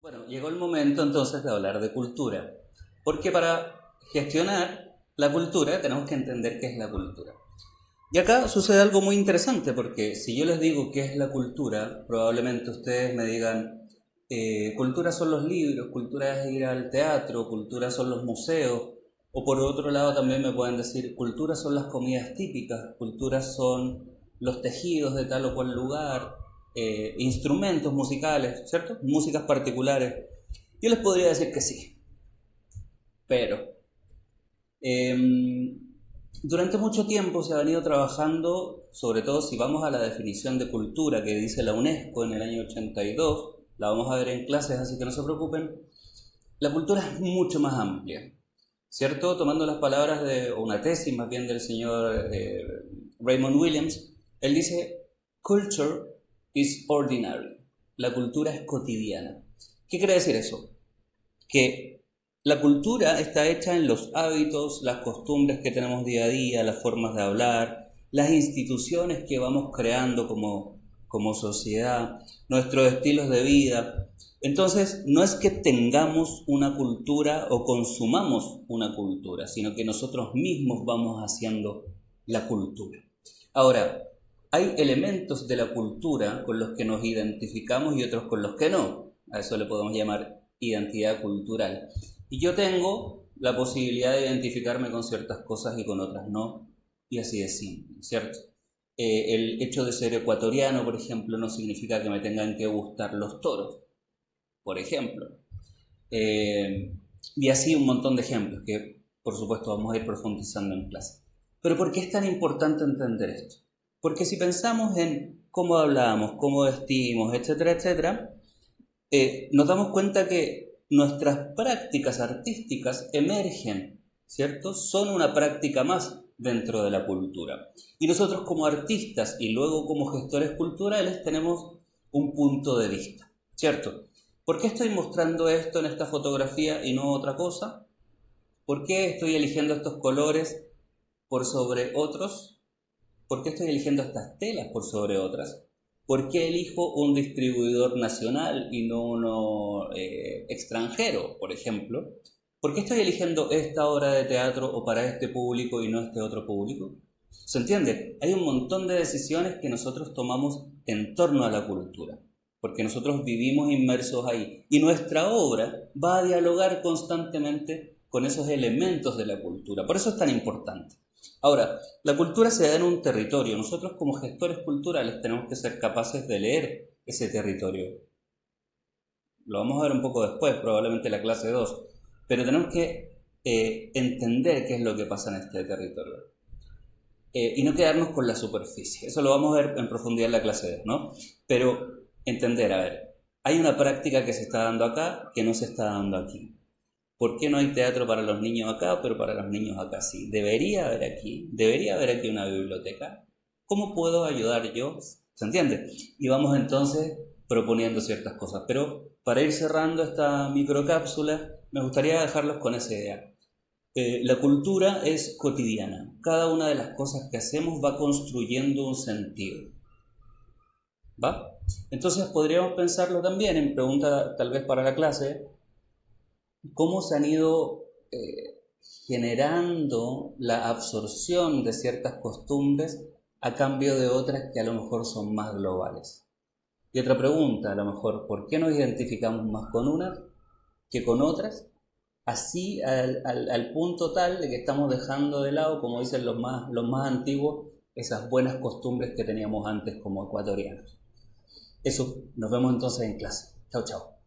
Bueno, llegó el momento entonces de hablar de cultura, porque para gestionar la cultura tenemos que entender qué es la cultura. Y acá sucede algo muy interesante, porque si yo les digo qué es la cultura, probablemente ustedes me digan, cultura son los libros, cultura es ir al teatro, cultura son los museos, o por otro lado también me pueden decir, cultura son las comidas típicas, cultura son los tejidos de tal o cual lugar, instrumentos musicales, ¿cierto? Músicas particulares. Yo les podría decir que sí, pero durante mucho tiempo se ha venido trabajando, sobre todo si vamos a la definición de cultura que dice la UNESCO en el año 82, la vamos a ver en clases, así que no se preocupen, la cultura es mucho más amplia, ¿cierto? Tomando las palabras de, o una tesis más bien del señor Raymond Williams, él dice, culture is ordinary, la cultura es cotidiana. ¿Qué quiere decir eso? Que la cultura está hecha en los hábitos, las costumbres que tenemos día a día, las formas de hablar, las instituciones que vamos creando como sociedad, nuestros estilos de vida. Entonces, no es que tengamos una cultura o consumamos una cultura, sino que nosotros mismos vamos haciendo la cultura. Ahora, hay elementos de la cultura con los que nos identificamos y otros con los que no. A eso le podemos llamar identidad cultural. Y yo tengo la posibilidad de identificarme con ciertas cosas y con otras no, y así de simple, ¿cierto? El hecho de ser ecuatoriano, por ejemplo, no significa que me tengan que gustar los toros, por ejemplo. Eh, y así un montón de ejemplos que, por supuesto, vamos a ir profundizando en clase. Pero ¿por qué es tan importante entender esto? Porque si pensamos en cómo hablamos, cómo vestimos, etcétera, etcétera, nos damos cuenta que nuestras prácticas artísticas emergen, ¿cierto? Son una práctica más dentro de la cultura. Y nosotros como artistas y luego como gestores culturales tenemos un punto de vista, ¿cierto? ¿Por qué estoy mostrando esto en esta fotografía y no otra cosa? ¿Por qué estoy eligiendo estos colores por sobre otros? ¿Por qué estoy eligiendo estas telas por sobre otras? ¿Por qué elijo un distribuidor nacional y no uno extranjero, por ejemplo? ¿Por qué estoy eligiendo esta obra de teatro o para este público y no este otro público? ¿Se entiende? Hay un montón de decisiones que nosotros tomamos en torno a la cultura, porque nosotros vivimos inmersos ahí. Y nuestra obra va a dialogar constantemente con esos elementos de la cultura. Por eso es tan importante. Ahora, la cultura se da en un territorio. Nosotros como gestores culturales tenemos que ser capaces de leer ese territorio. Lo vamos a ver un poco después, probablemente en la clase 2. Pero tenemos que entender qué es lo que pasa en este territorio. Y no quedarnos con la superficie. Eso lo vamos a ver en profundidad en la clase 2, ¿no? Pero entender, a ver, hay una práctica que se está dando acá que no se está dando aquí. ¿Por qué no hay teatro para los niños acá, pero para los niños acá sí? Debería haber aquí una biblioteca. ¿Cómo puedo ayudar yo? ¿Se entiende? Y vamos entonces proponiendo ciertas cosas. Pero para ir cerrando esta microcápsula, me gustaría dejarlos con esa idea. La cultura es cotidiana. Cada una de las cosas que hacemos va construyendo un sentido. ¿Va? Entonces podríamos pensarlo también en pregunta tal vez para la clase, cómo se han ido generando la absorción de ciertas costumbres a cambio de otras que a lo mejor son más globales. Y otra pregunta, a lo mejor, ¿por qué nos identificamos más con unas que con otras? Así al punto tal de que estamos dejando de lado, como dicen los más antiguos, esas buenas costumbres que teníamos antes como ecuatorianos. Eso, nos vemos entonces en clase. Chao, chao.